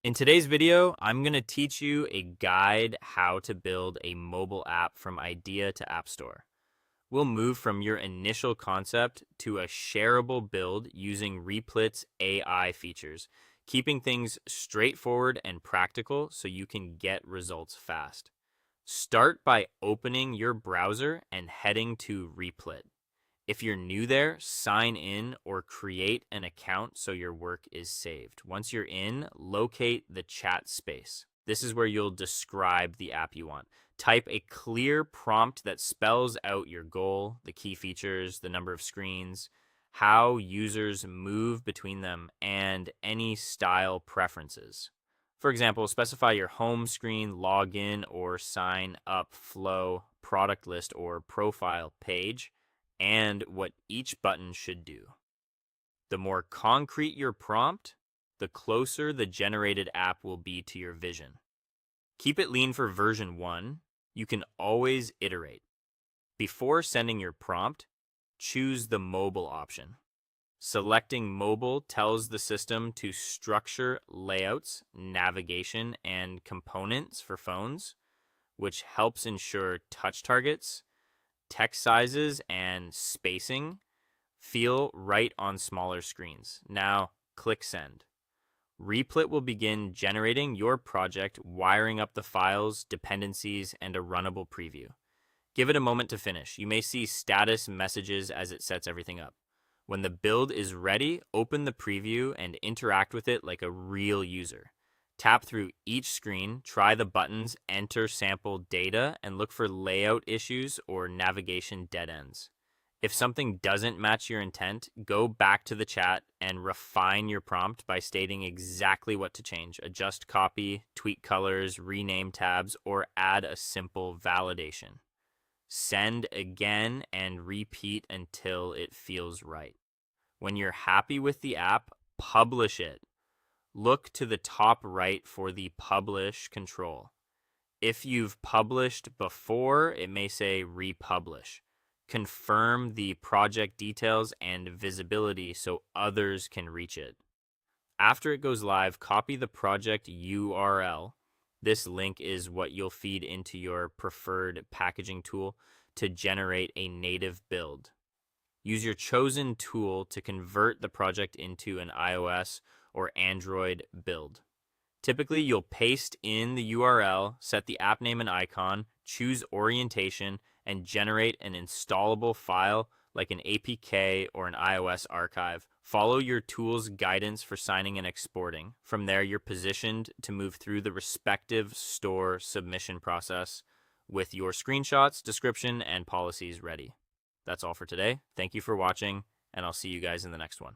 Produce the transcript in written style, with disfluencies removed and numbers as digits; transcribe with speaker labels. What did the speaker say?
Speaker 1: In today's video, I'm going to teach you a guide how to build a mobile app from idea to App Store. We'll move from your initial concept to a shareable build using Replit's AI features, keeping things straightforward and practical so you can get results fast. Start by opening your browser and heading to Replit. If you're new there, sign in or create an account so your work is saved. Once you're in, locate the chat space. This is where you'll describe the app you want. Type a clear prompt that spells out your goal, the key features, the number of screens, how users move between them, and any style preferences. For example, specify your home screen, login, or sign up flow, product list, or profile page, and what each button should do. The more concrete your prompt, the closer the generated app will be to your vision. Keep it lean for version 1. You can always iterate. Before sending your prompt, choose the mobile option. Selecting mobile tells the system to structure layouts, navigation, and components for phones, which helps ensure touch targets, text sizes, and spacing feel right on smaller screens. Now, click send. Replit will begin generating your project, wiring up the files, dependencies, and a runnable preview. Give it a moment to finish. You may see status messages as it sets everything up. When the build is ready, open the preview and interact with it like a real user. Tap through each screen, try the buttons, enter sample data, and look for layout issues or navigation dead ends. If something doesn't match your intent, go back to the chat and refine your prompt by stating exactly what to change. Adjust copy, tweak colors, rename tabs, or add a simple validation. Send again and repeat until it feels right. When you're happy with the app, publish it. Look to the top right for the publish control. If you've published before, it may say republish. Confirm the project details and visibility so others can reach it. After it goes live, copy the project URL. This link is what you'll feed into your preferred packaging tool to generate a native build. Use your chosen tool to convert the project into an iOS or Android build. Typically, you'll paste in the URL, set the app name and icon, choose orientation, and generate an installable file like an APK or an iOS archive. Follow your tool's guidance for signing and exporting. From there, you're positioned to move through the respective store submission process with your screenshots, description, and policies ready. That's all for today. Thank you for watching, and I'll see you guys in the next one.